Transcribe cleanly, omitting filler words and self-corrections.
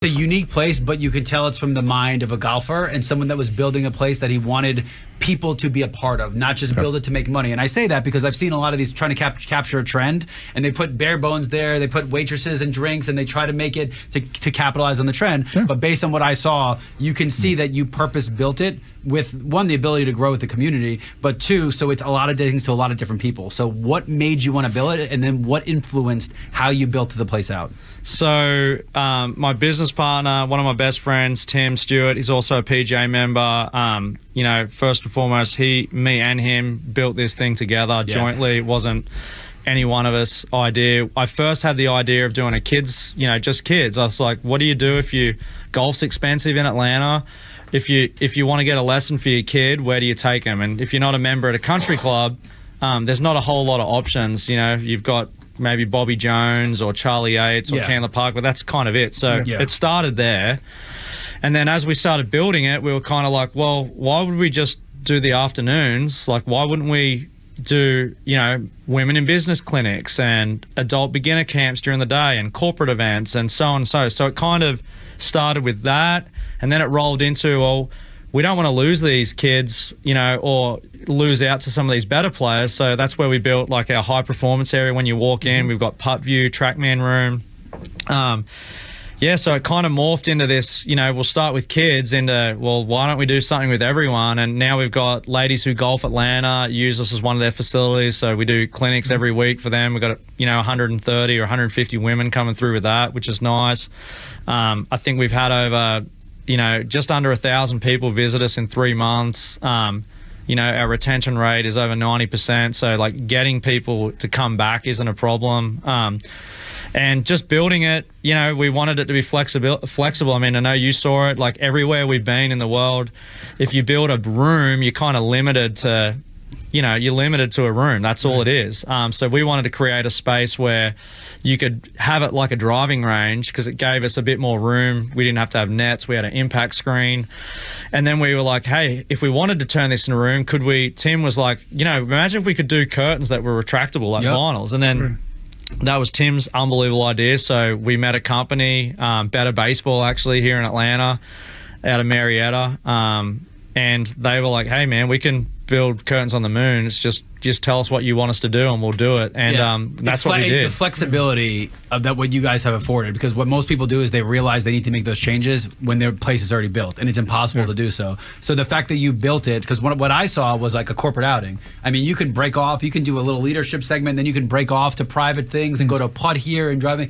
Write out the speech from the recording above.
It's a unique place, but you can tell it's from the mind of a golfer and someone that was building a place that he wanted people to be a part of, not just build it to make money. And I say that because I've seen a lot of these trying to capture a trend, and they put bare bones there, they put waitresses and drinks, and they try to make it to capitalize on the trend. Sure. But based on what I saw, you can see that you purpose built it with, one, the ability to grow with the community, but two, so it's a lot of things to a lot of different people. So what made you want to build it, and then what influenced how you built the place out? So my business partner, one of my best friends, Tim Stewart, he's also a PGA member. You know, first and foremost, me and him built this thing together jointly. It wasn't any one of us idea. I first had the idea of doing a kids, you know, just kids. I was like, what do you do if golf's expensive in Atlanta? If you want to get a lesson for your kid, where do you take them? And if you're not a member at a country club, there's not a whole lot of options. You know, you've got maybe Bobby Jones or Charlie Yates or Candler Park, but that's kind of it. So it started there. And then as we started building it, we were kind of like, well, why would we just do the afternoons? Like, why wouldn't we do, you know, women in business clinics and adult beginner camps during the day and corporate events and so on and so. So it kind of started with that. And then it rolled into, well, we don't want to lose these kids, you know, or lose out to some of these better players. So that's where we built like our high performance area. When you walk in, we've got putt view, TrackMan room. So it kind of morphed into this, you know, we'll start with kids into, well, why don't we do something with everyone? And now we've got Ladies Who Golf Atlanta use us as one of their facilities. So we do clinics every week for them. We've got, you know, 130 or 150 women coming through with that, which is nice. I think we've had over, you know, just under 1,000 people visit us in 3 months. You know, our retention rate is over 90%. So like getting people to come back isn't a problem. And just building it, you know, we wanted it to be flexible. I mean, I know you saw it, like everywhere we've been in the world, if you build a room, you're kind of limited to, you know, you're limited to a room. That's all it is. So we wanted to create a space where you could have it like a driving range because it gave us a bit more room. We didn't have to have nets. We had an impact screen. And then we were like, hey, if we wanted to turn this in a room, could we? Tim was like, you know, imagine if we could do curtains that were retractable like vinyls. And then that was Tim's unbelievable idea. So we met a company, Better Baseball, actually, here in Atlanta, out of Marietta. And they were like, hey, man, we can build curtains on the moon. It's just tell us what you want us to do and we'll do it. And that's what we did. The flexibility of that, what you guys have afforded, because what most people do is they realize they need to make those changes when their place is already built, and it's impossible to do so. So the fact that you built it, because what I saw was like a corporate outing. I mean, you can break off, you can do a little leadership segment, then you can break off to private things and go to a putt here and driving.